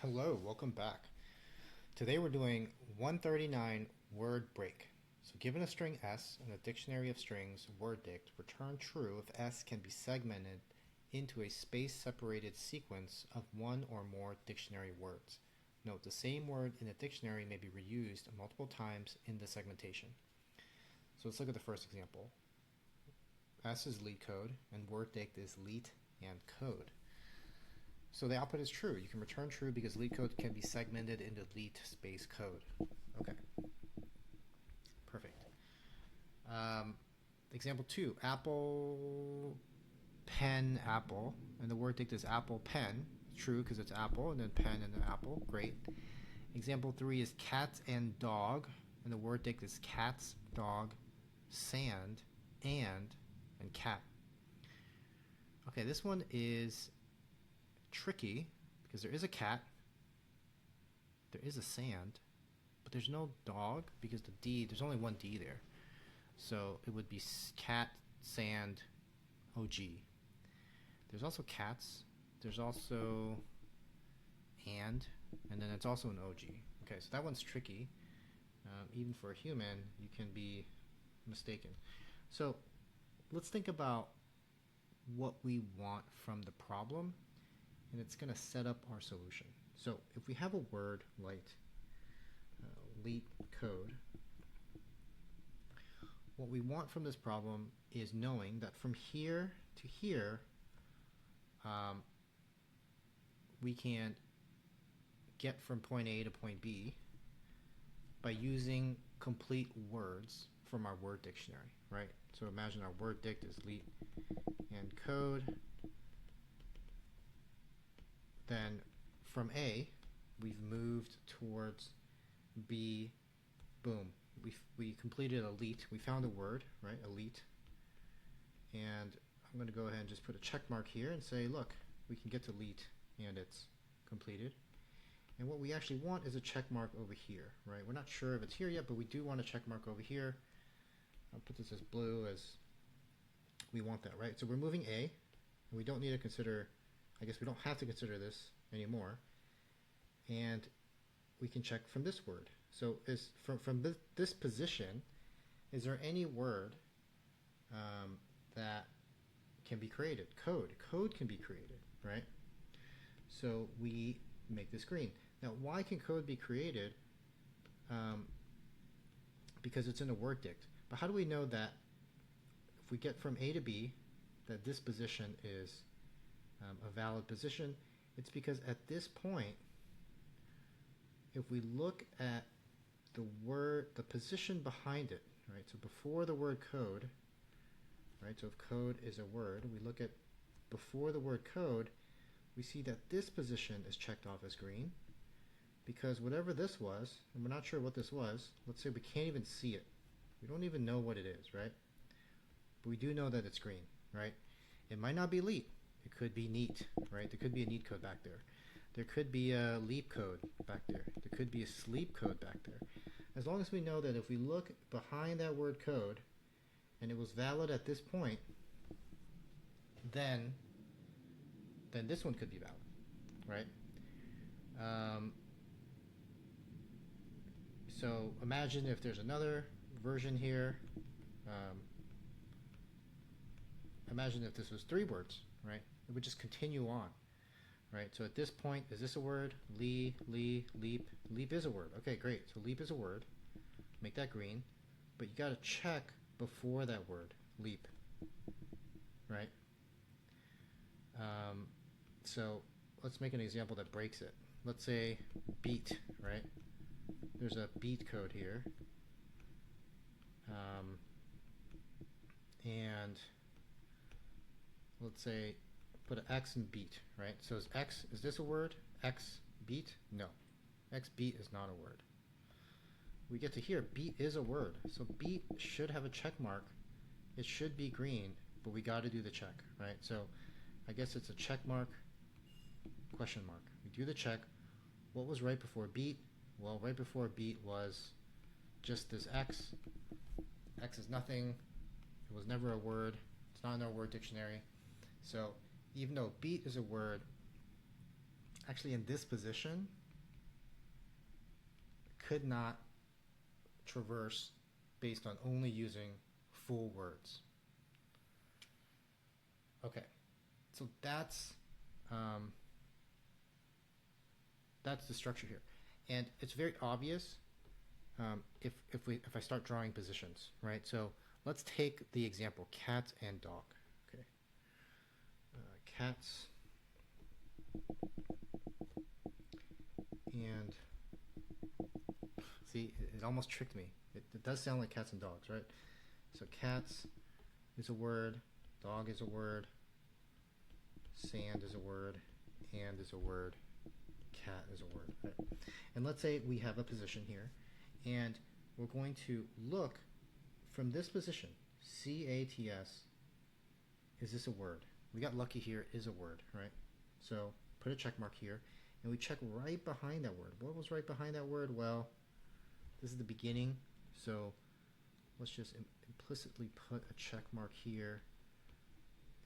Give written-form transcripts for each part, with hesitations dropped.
Hello, welcome back. Today we're doing 139 word break. So given a string S in a dictionary of strings, word dict, return true if S can be segmented into a space-separated sequence of one or more dictionary words. Note the same word in a dictionary may be reused multiple times in the segmentation. So let's look at the first example. S is LeetCode and word dict is Leet and code. So the output is true. You can return true because LeetCode can be segmented into Leet space code. Okay, perfect. Example 2, apple, pen, apple. And the word dict is apple, pen. True because it's apple, and then pen and then apple. Great. Example 3 is cat and dog. And the word dict is cats, dog, sand, and cat. Okay, this one is tricky because there is a cat, there is a sand, but there's no dog because the D, there's only one D there. So it would be cat, sand, OG. There's also cats, there's also and then it's also an OG. Okay, so that one's tricky. Even for a human, you can be mistaken. So let's think about what we want from the problem, and it's going to set up our solution. So if we have a word like LeetCode, what we want from this problem is knowing that from here to here, we can get from point A to point B by using complete words from our word dictionary, right? So imagine our word dict is Leet and code. Then from A, we've moved towards B. Boom. We completed a Leet. We found a word, right? A Leet. And I'm going to go ahead and just put a check mark here and say, look, we can get to Leet and it's completed. And what we actually want is a check mark over here, right? We're not sure if it's here yet, but we do want a check mark over here. I'll put this as blue as we want that, right? So we're moving A, and we don't need to consider, I guess we don't have to consider this anymore. And we can check from this word. So is from this position, is there any word that can be created? Code can be created, right? So we make this green. Now, why can code be created? Because it's in a word dict. But how do we know that if we get from A to B, that this position is a valid position? It's because at this point, if we look at the word, the position behind it, right? So before the word code, right? So if code is a word, we look at before the word code, we see that this position is checked off as green because whatever this was, and we're not sure what this was, let's say we can't even see it. We don't even know what it is, right? But we do know that it's green, right? It might not be Leet. It could be neat, right? There could be a neat code back there. There could be a leap code back there. There could be a sleep code back there. As long as we know that if we look behind that word code and it was valid at this point, then this one could be valid, right? So imagine if there's another version here. Imagine if this was 3 words, right? It would just continue on, right? So at this point, is this a word? Leap. Leap is a word. Okay, great. So leap is a word. Make that green. But you got to check before that word, leap, right? So let's make an example that breaks it. Let's say beat, right? There's a beat code here. And let's say put an X in beat, right? So is X, is this a word? X beat? No. X beat is not a word. We get to here, beat is a word. So beat should have a check mark. It should be green, but we got to do the check, right? So I guess it's a check mark, question mark. We do the check. What was right before beat? Well, right before beat was just this X. X is nothing. It was never a word. It's not in our word dictionary. So even though beat is a word, actually in this position could not traverse based on only using full words. Okay, so that's the structure here, and it's very obvious if I start drawing positions, right? So let's take the example cat and dog. Okay, cats and see, it almost tricked me. It does sound like cats and dogs, right? So cats is a word, dog is a word, sand is a word, and is a word, cat is a word. Right? And let's say we have a position here, and we're going to look from this position, C-A-T-S, is this a word? We got lucky here, is a word, right? So put a check mark here, and we check right behind that word. What was right behind that word? Well, this is the beginning, so let's just implicitly put a check mark here,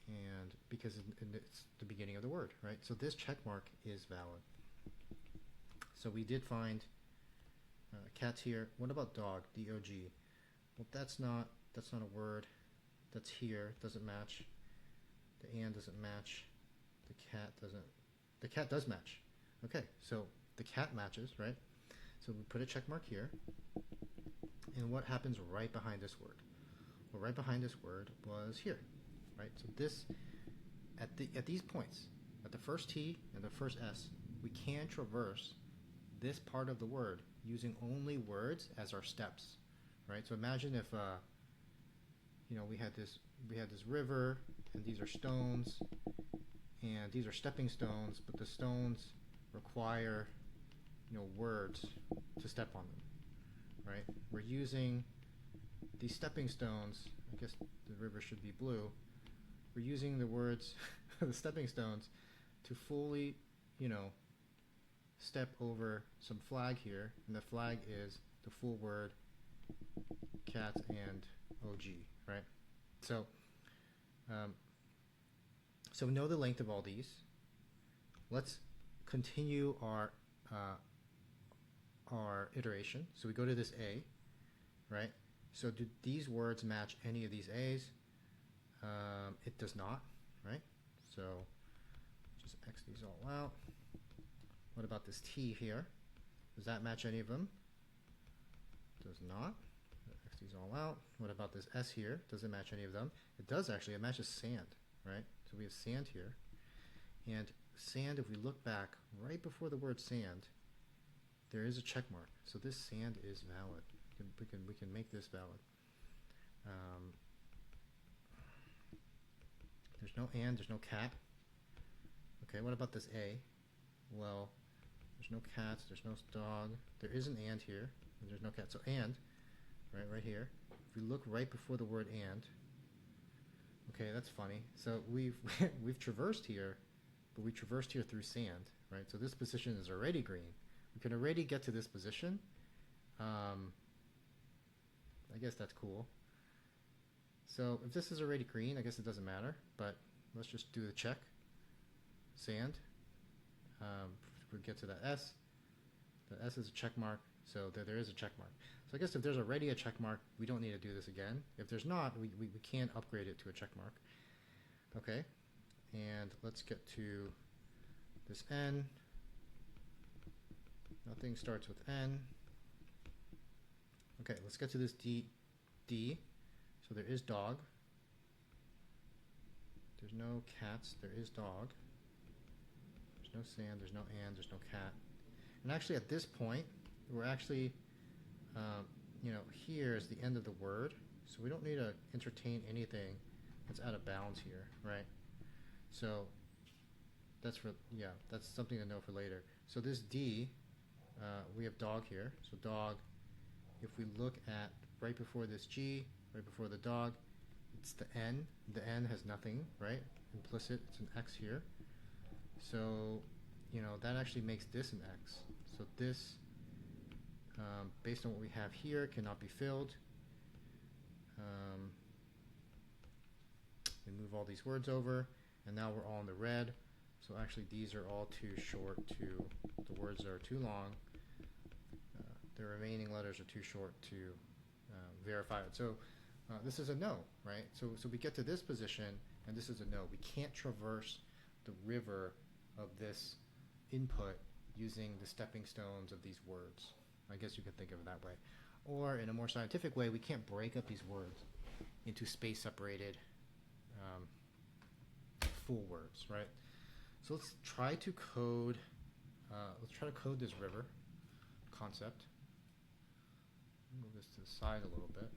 and because it's the beginning of the word, right? So this check mark is valid. So we did find cats here. What about dog? D-O-G. Well, that's not a word. That's here. Doesn't match. The and doesn't match. The cat doesn't. The cat does match. Okay, so the cat matches, right? So we put a check mark here. And what happens right behind this word? Well, right behind this word was here, right? So this, at these points, at the first T and the first S, we can traverse this part of the word using only words as our steps, right? So imagine if we had this river, and these are stones, and these are stepping stones, but the stones require words to step on them, right? We're using these stepping stones. I guess the river should be blue. We're using the words, the stepping stones, to fully, step over some flag here, and the flag is the full word cat and OG, right? So so we know the length of all these. Let's continue our iteration. So we go to this A, right? So do these words match any of these A's? It does not, right? So just X these all out. What about this T here? Does that match any of them? Does not. X these all out. What about this S here? Does it match any of them? It does actually. It matches sand, right? So we have sand here. And sand, if we look back right before the word sand, there is a check mark. So this sand is valid. We can make this valid. There's no and, there's no cat. Okay, what about this A? Well, there's no cats, there's no dog. There is an and here, and there's no cat. So and, right here. If we look right before the word and, okay, that's funny. So we've traversed here, but we traversed here through sand, right? So this position is already green. We can already get to this position. I guess that's cool. So if this is already green, I guess it doesn't matter, but let's just do the check. Sand. We get to that S. The S is a check mark, so there is a check mark. So I guess if there's already a check mark, we don't need to do this again. If there's not, we can upgrade it to a check mark. Okay, and let's get to this N. Nothing starts with N. Okay, let's get to this D. So there is dog. There's no cats, there is dog. There's no sand, there's no and, there's no cat. And actually at this point, we're actually, here is the end of the word. So we don't need to entertain anything that's out of bounds here, right? So that's something to know for later. So this D, we have dog here. So dog, if we look at right before this G, right before the dog, it's the N. The N has nothing, right? Implicit, it's an X here. So, that actually makes this an X. So this, based on what we have here, cannot be filled. We move all these words over, and now we're all in the red. So actually these are all too short to, the words are too long. The remaining letters are too short to verify it. So this is a no, right? So we get to this position, and this is a no. We can't traverse the river of this input using the stepping stones of these words. I guess you could think of it that way. Or in a more scientific way, we can't break up these words into space-separated full words, right? So let's try to code this river concept. Move this to the side a little bit.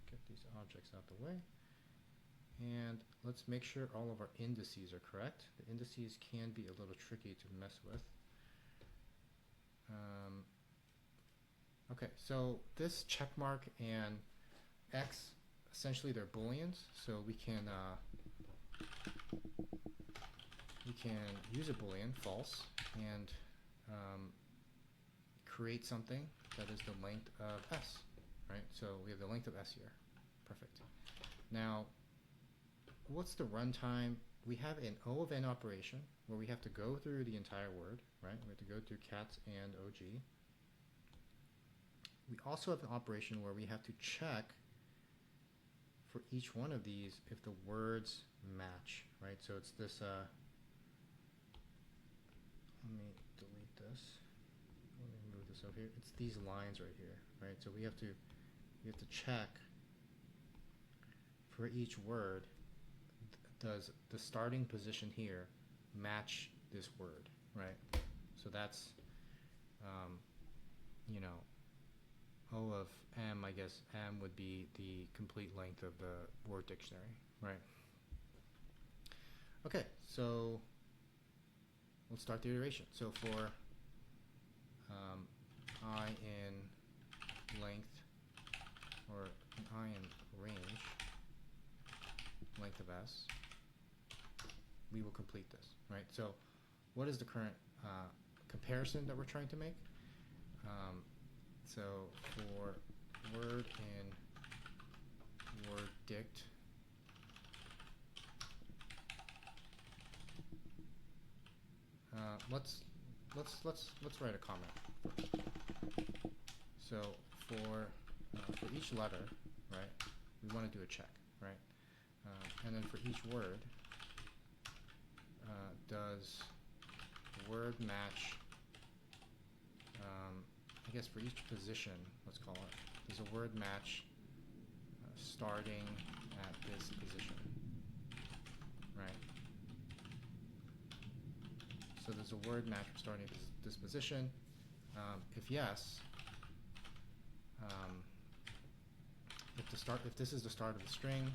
Get these objects out the way. And let's make sure all of our indices are correct. The indices can be a little tricky to mess with. Okay, so this check mark and X, essentially they're booleans, so we can use a boolean, false, and create something that is the length of S, right? So we have the length of S here. Perfect. Now, what's the runtime? We have an O of N operation where we have to go through the entire word, right? We have to go through cats and OG. We also have an operation where we have to check for each one of these if the words match, right? So it's this, let me delete this. Let me move this over here. It's these lines right here, right? So we have to check for each word, does the starting position here match this word, right? So that's, you know, O of M, I guess M would be the complete length of the word dictionary, right? Okay, so let's start the iteration. So for I in length, or an I in range, length of S, we will complete this, right? So what is the current comparison that we're trying to make? So for word in word dict, let's write a comment first. So for each letter, right, we want to do a check, right? And then for each word, does the word match? I guess for each position, let's call it, does a word match starting at this position, right? So there's a word match starting at this position. If yes, if this is the start of the string,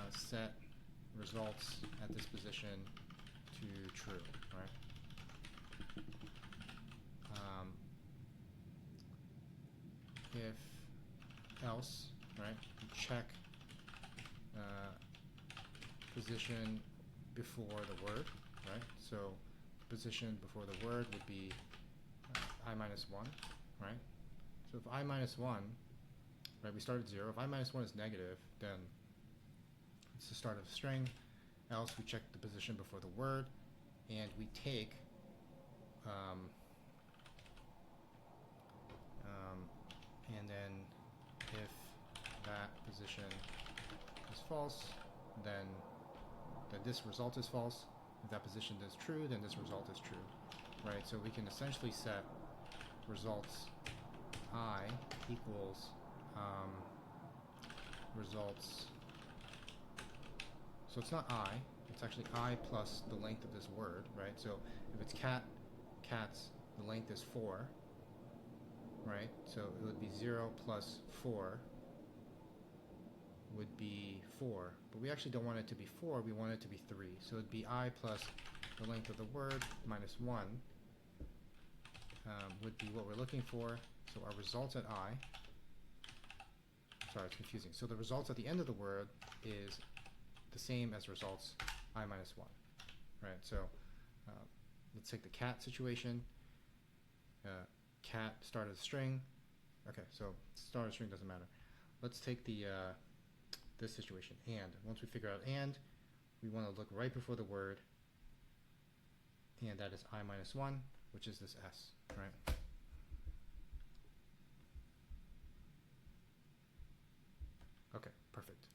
set results at this position to true, right? If else, right, you check position before the word, right? So position before the word would be I minus 1, right? So if I minus 1, right, we start at 0. If I minus 1 is negative, then it's the start of the string. Else we check the position before the word, and we take and then if that position is false, then this result is false. If that position is true, then this result is true, right? So we can essentially set results I equals results. So it's not I, it's actually I plus the length of this word, right? So if it's cats, the length is 4, right? So it would be 0 plus 4 would be 4, but we actually don't want it to be 4, we want it to be 3. So it'd be I plus the length of the word minus 1 would be what we're looking for. So our results at I, sorry, it's confusing. So the results at the end of the word is the same as results I minus 1, right? So let's take the cat situation. Cat start of the string. Okay, so start of the string doesn't matter. Let's take the this situation, and. Once we figure out and, we want to look right before the word and that is I minus 1, which is this S, right? Okay, perfect.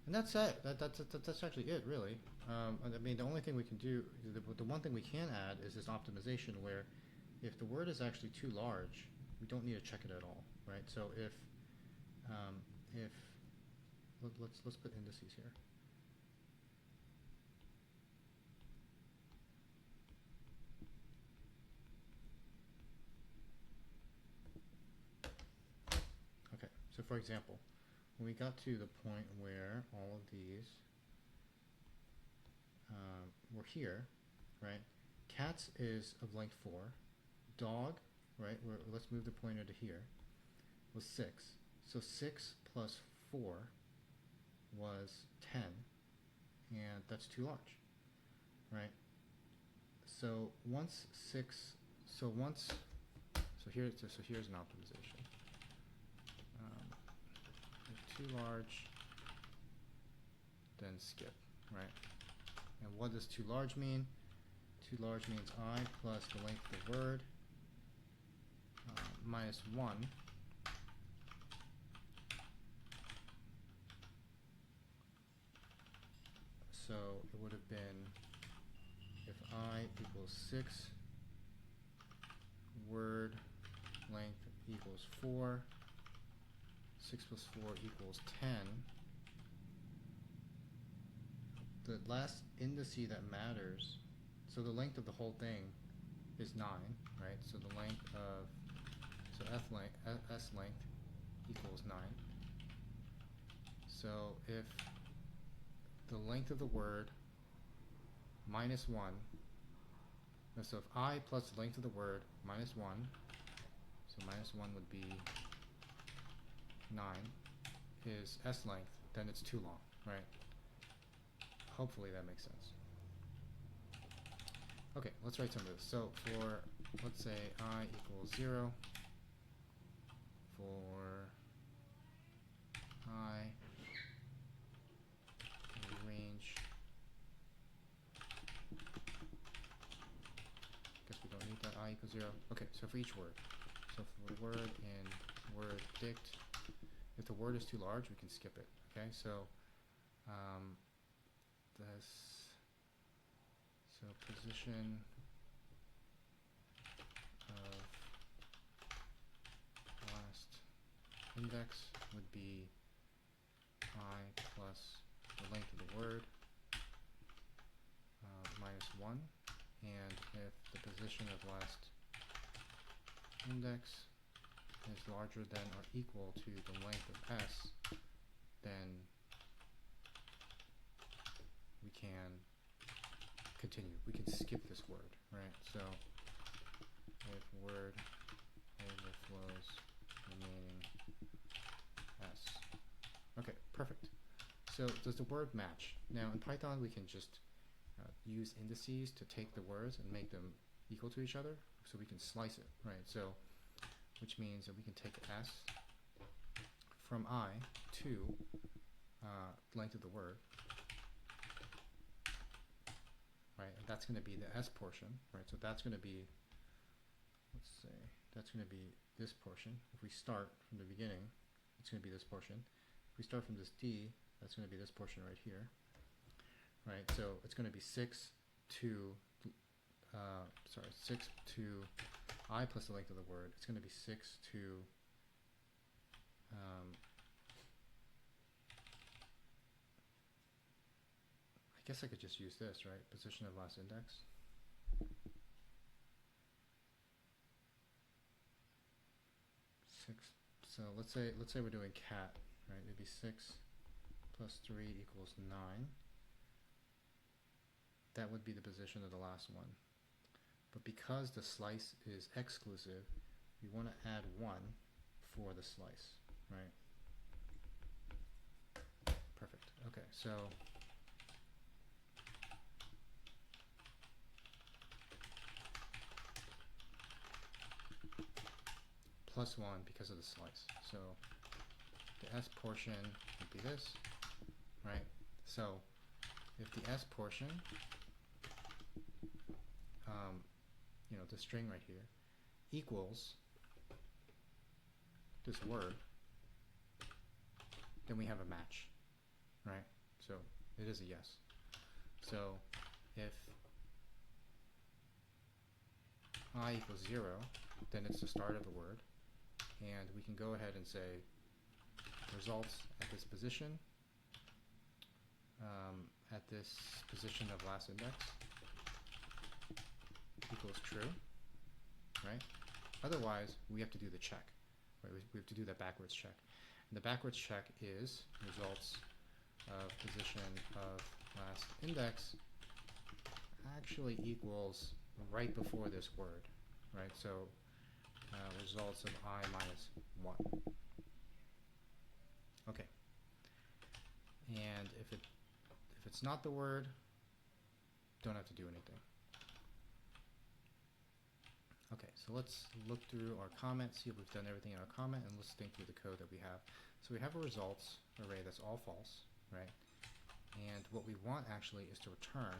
And that's it. That's actually it, really. I mean, the only thing we can do, the one thing we can add is this optimization where if the word is actually too large, we don't need to check it at all, right? So if let's put indices here. Okay, so for example, when we got to the point where all of these were here, right? Cats is of length 4. Dog, right? Let's move the pointer to here. Was 6. So 6 plus 4 was 10, and that's too large, right? So once 6, so here's an optimization. If too large, then skip, right? And what does too large mean? Too large means I plus the length of the word minus 1. So it would have been if I equals 6, word length equals 4, 6 plus 4 equals 10. The last indice that matters, so the length of the whole thing is 9, right? So the length of, so S length equals 9. So if the length of the word minus 1, so if I plus the length of the word minus 1, so minus 1 would be 9, is S length, then it's too long, right? Hopefully that makes sense. Okay, let's write some of this. So for, let's say I equals 0, for I range, guess we don't need that, I equals 0. Okay, so for each word. So for the word in word predict, if the word is too large, we can skip it. Okay, so position of last index would be I plus the length of the word minus 1, and if the position of last index is larger than or equal to the length of S, then we can continue. We can skip this word, right? So if word overflows remaining S. Okay, perfect. So does the word match? Now in Python we can just use indices to take the words and make them equal to each other, so we can slice it, right? So which means that we can take S from I to length of the word, right? And that's going to be the S portion, right? So that's going to be, let's say, that's going to be this portion. If we start from the beginning, it's going to be this portion. If we start from this D, that's going to be this portion right here, right? So it's going to be 6 to, 6 to I plus the length of the word. It's going to be 6 to, I guess I could just use this, right? Position of last index. So let's say we're doing cat, right? It'd be 6 plus 3 equals 9. That would be the position of the last one. But because the slice is exclusive, we want to add 1 for the slice, right? Perfect. Okay, so plus 1 because of the slice. So the S portion would be this, right? So if the S portion, the string right here, equals this word, then we have a match, right? So it is a yes. So if I equals 0, then it's the start of the word, and we can go ahead and say results at this position, at this position of last index equals true, right? Otherwise, we have to do the check, right? We have to do that backwards check. And the backwards check is results of position of last index actually equals right before this word, right? So results of I minus 1. Okay. And if it's not the word, don't have to do anything. Okay, so let's look through our comment, see if we've done everything in our comment, and let's think through the code that we have. So we have a results array that's all false, right? And what we want actually is to return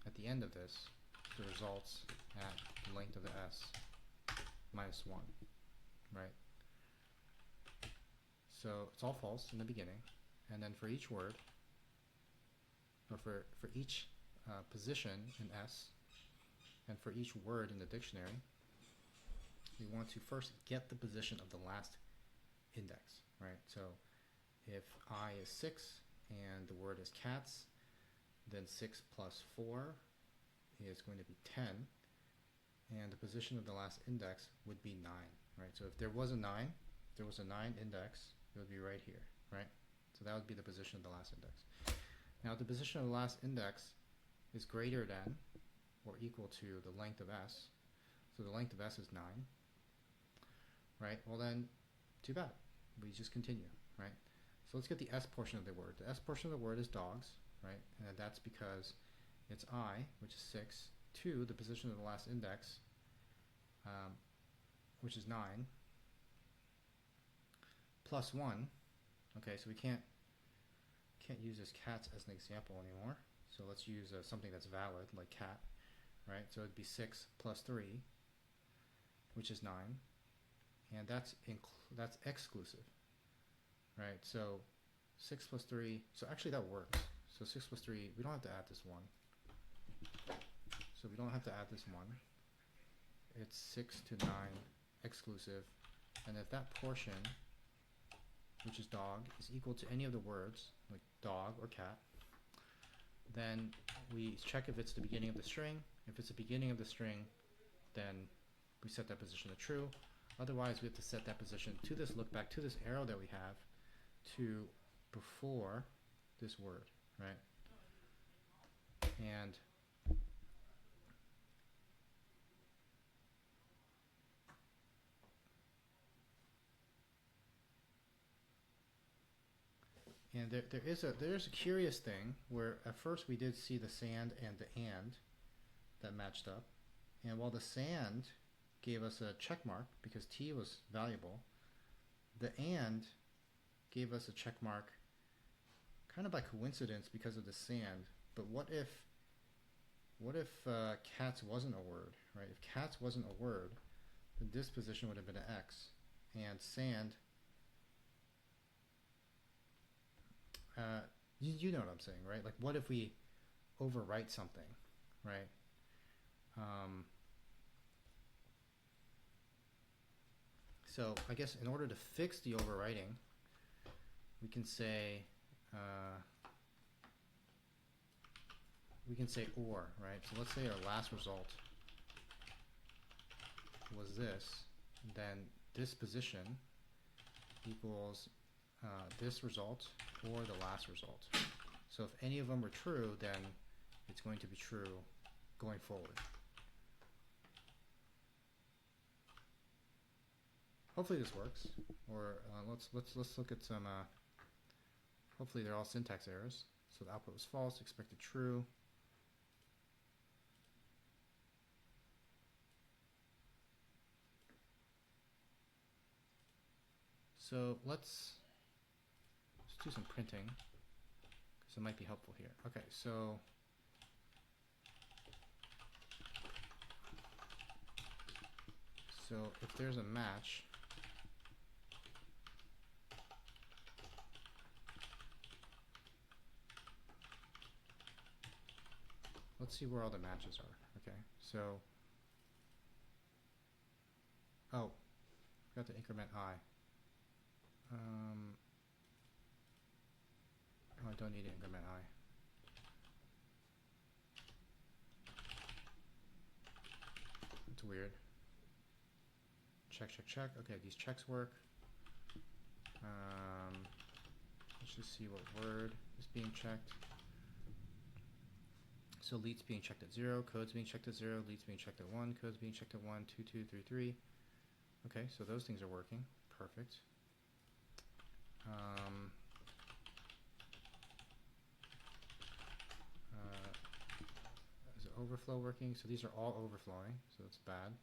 at the end of this the results at the length of the S minus 1, right? So it's all false in the beginning, and then for each word, or for each position in S, and for each word in the dictionary, we want to first get the position of the last index, right? So if I is 6 and the word is cats, then 6 plus 4 is going to be 10, and the position of the last index would be 9, right? So if there was a 9, there was a 9 index, it would be right here, right? So that would be the position of the last index. Now the position of the last index is greater than or equal to the length of S. So the length of S is 9, right? Well then, too bad. We just continue, right? So let's get the S portion of the word. The S portion of the word is dogs, right? And that's because it's I, which is 6, 2, the position of the last index, which is 9, plus 1. Okay, so we can't use this cats as an example anymore. So let's use something that's valid, like cat, right? So it'd be 6 plus 3, which is 9, and that's exclusive, right? So 6 plus 3, so actually that works. So 6 plus 3, we don't have to add this 1. So we don't have to add this 1. It's 6 to 9 exclusive, and if that portion, which is dog, is equal to any of the words, like dog or cat, then we check if it's the beginning of the string. If it's the beginning of the string, then we set that position to true. Otherwise, we have to set that position to this look back to this arrow that we have to before this word, right? And there's a curious thing where at first we did see the sand and the and that matched up, and while the sand gave us a check mark because t was valuable, the and gave us a check mark kind of by coincidence because of the sand. But what if cats wasn't a word, right? If cats wasn't a word, then this position would have been an X, and sand, you know what I'm saying, right? Like, what if we overwrite something, right? So I guess in order to fix the overwriting, we can say or, right? So let's say our last result was this, then this position equals this result or the last result. So if any of them were true, then it's going to be true going forward. Hopefully this works. Or let's look at some. Hopefully they're all syntax errors. So the output was false, expected true. So let's do some printing, because it might be helpful here. Okay, so if there's a match, let's see where all the matches are. Okay, so, oh, forgot to increment I. Oh, I don't need to increment I. That's weird. Check, check, check. Okay, these checks work. Let's just see what word is being checked. So leet's being checked at 0, code's being checked at 0, leet's being checked at 1, code's being checked at 1, 2, 2, 3, 3. Okay, so those things are working. Perfect. Is the overflow working? So these are all overflowing, so that's bad.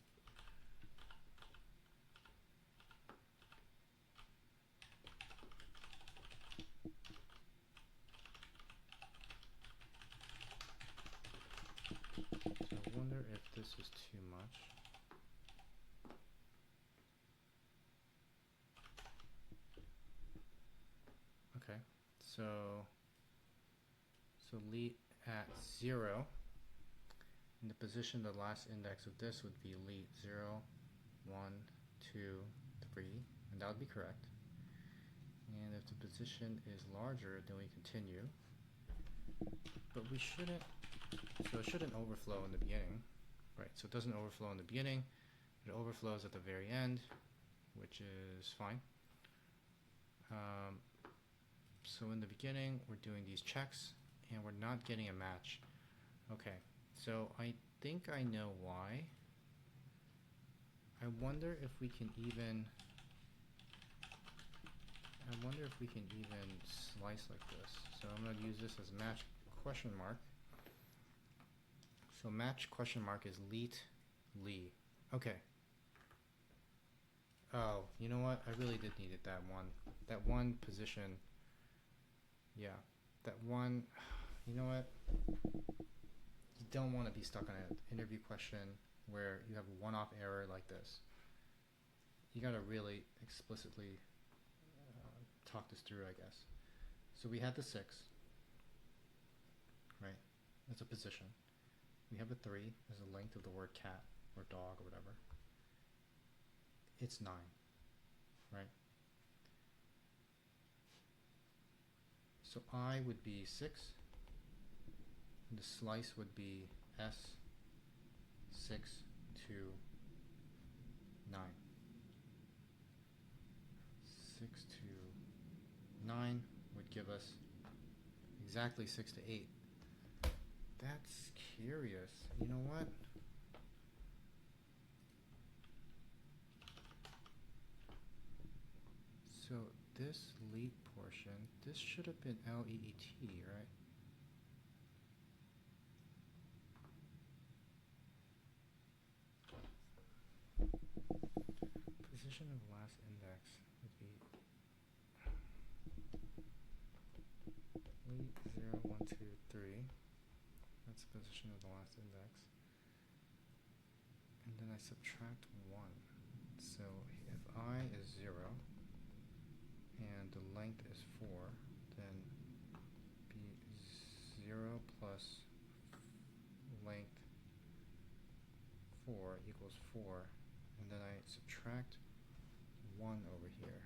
So I wonder if this is too much. Okay, so leet at 0, in the position the last index of this would be leet 0, 1, 2, 3, and that would be correct. And if the position is larger, then we continue. But we shouldn't, so it shouldn't overflow in the beginning, right? So it doesn't overflow in the beginning, it overflows at the very end, which is fine. So in the beginning, we're doing these checks, and we're not getting a match. Okay, so I think I know why. I wonder if we can even slice like this. So I'm going to use this as match question mark. So match question mark is leet lee. Okay. Oh, you know what? I really did need it, that one position. Yeah, that one, you know what? You don't want to be stuck on an interview question where you have a one-off error like this. You got to really explicitly talk this through, I guess. So we had the 6, right? That's a position. We have a 3 as the length of the word cat or dog or whatever. It's 9, right? So I would be 6, and the slice would be S 6 to 9. 6 to 9 would give us exactly 6 to 8. That's curious. You know what? So this leet portion, this should have been LEET, right? Position of last index would be leet 0, 1, 2, 3. That's the position of the last index. And then I subtract 1. So if I is 0 and the length is 4, then be 0 plus length 4 equals 4, and then I subtract 1 over here.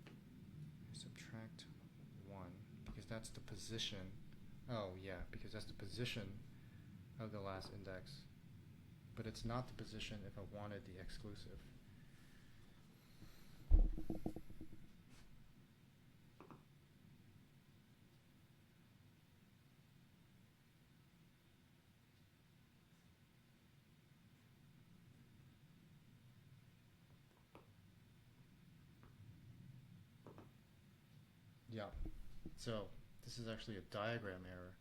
I subtract 1 because that's the position. Oh yeah, because that's the position of the last index, but it's not the position if I wanted the exclusive. Yeah, so this is actually a diagram error.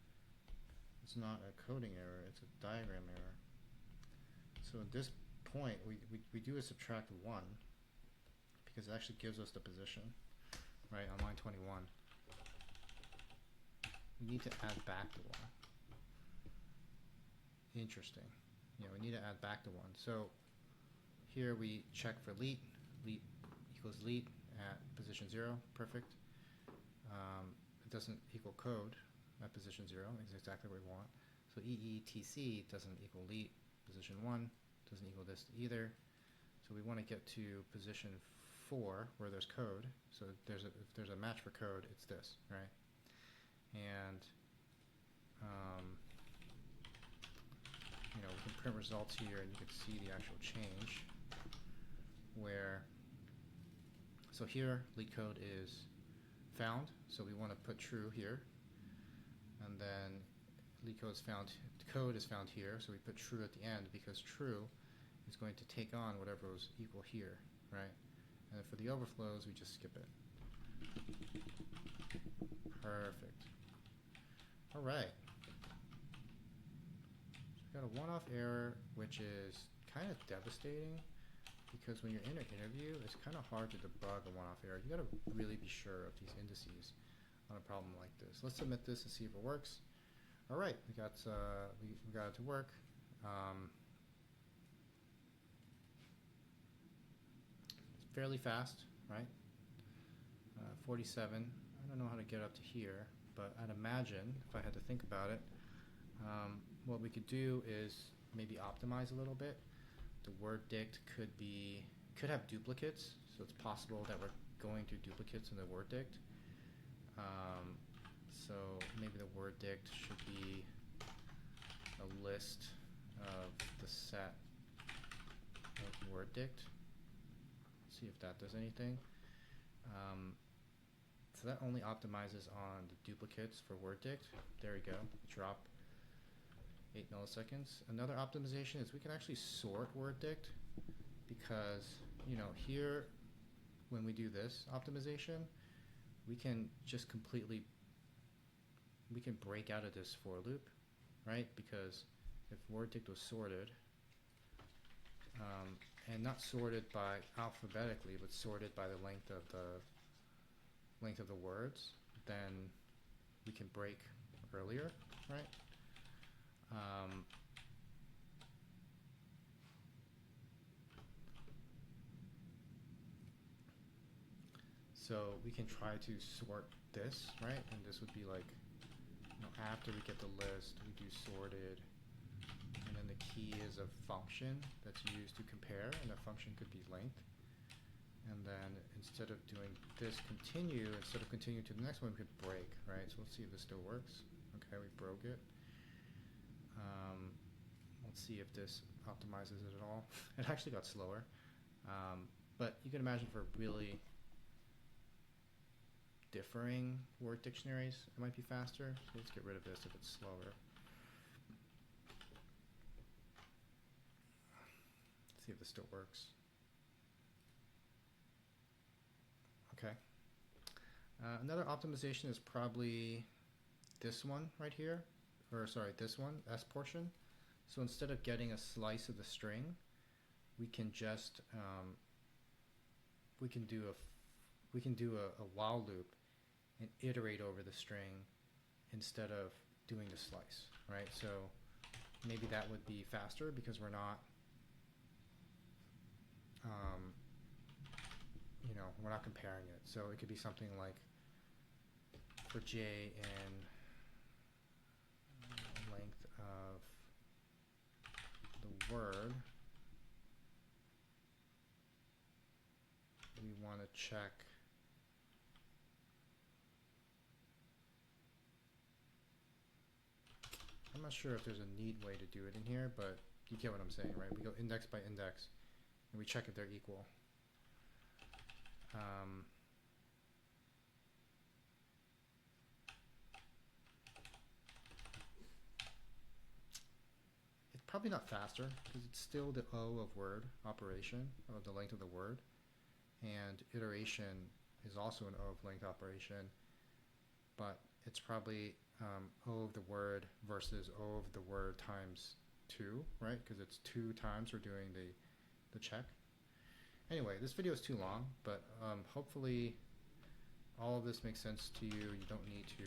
It's not a coding error, it's a diagram error. So at this point, we do a subtract 1 because it actually gives us the position, right, on line 21. We need to add back the 1. Interesting. Yeah, we need to add back the 1. So here we check for leet. Leet equals leet at position 0. Perfect. It doesn't equal code at position 0. It's exactly what we want. So EETC doesn't equal leet. Position 1 doesn't equal this either. So we want to get to position 4 where there's code. So if there's a match for code, it's this, right? And we can print results here, and you can see the actual change. So here LeetCode is found, so we want to put true here, and then LeetCode is found. Code is found here, so we put true at the end because true is going to take on whatever was equal here, right? And for the overflows, we just skip it. Perfect. All right. So we got a one-off error, which is kind of devastating because when you're in an interview, it's kind of hard to debug a one-off error. You got to really be sure of these indices on a problem like this. Let's submit this and see if it works. All right, we got it to work. It's fairly fast, right? 47. I don't know how to get up to here, but I'd imagine if I had to think about it, what we could do is maybe optimize a little bit. The word dict could have duplicates, so it's possible that we're going through duplicates in the word dict. So maybe the word dict should be a list of the set of word dict. See if that does anything. So that only optimizes on the duplicates for word dict. There we go. Drop 8 milliseconds. Another optimization is we can actually sort word dict because here when we do this optimization, we can just we can break out of this for loop, right? Because if word dict was sorted, and not sorted by alphabetically, but sorted by the length of the words, then we can break earlier, right? So we can try to sort this, right? And this would be like, after we get the list, we do sorted, and then the key is a function that's used to compare, and that function could be length. And then instead of doing this continue, instead of continuing to the next one, we could break, right? So let's see if this still works. Okay, we broke it. Let's see if this optimizes it at all. It actually got slower. But you can imagine for really differing word dictionaries, it might be faster. So let's get rid of this if it's slower. Let's see if this still works. Okay. Another optimization is probably this one right here, or sorry, this one, S portion. So instead of getting a slice of the string, we can just we can do a while loop and iterate over the string instead of doing the slice, right? So maybe that would be faster because we're not we're not comparing it. So it could be something like for J in length of the word, we want to check I'm not sure if there's a neat way to do it in here, but you get what I'm saying, right? We go index by index and we check if they're equal. It's probably not faster because it's still the O of word operation, of the length of the word, and iteration is also an O of length operation, but it's probably O of the word versus O of the word times 2, right? Because it's 2 times we're doing the check. Anyway, this video is too long, but hopefully all of this makes sense to you. You don't need to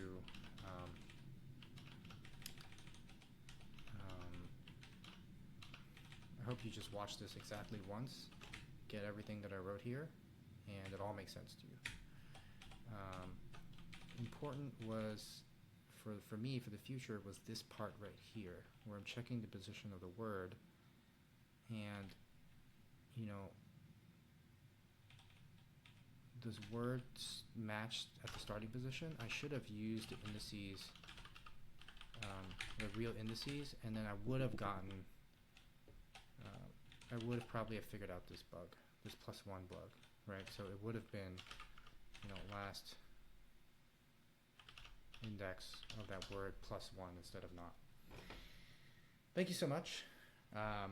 I hope you just watch this exactly once, get everything that I wrote here, and it all makes sense to you. Important was, for me, for the future, was this part right here, where I'm checking the position of the word, and, you know, does words match at the starting position? I should have used the indices, the real indices, and then I would have gotten, I would have probably have figured out this bug, this +1 bug, right? So it would have been, you know, last index of that word +1 instead of not. Thank you so much. I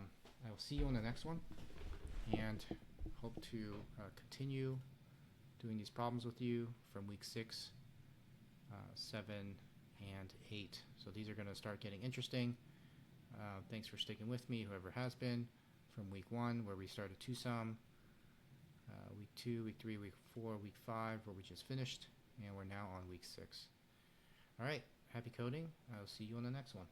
will see you on the next one, and hope to continue doing these problems with you from week 6, 7, and 8. So these are going to start getting interesting. Thanks for sticking with me, whoever has been, from week 1, where we started 2-sum, week 2, week 3, week 4, week 5, where we just finished, and we're now on week 6. All right, happy coding. I'll see you on the next one.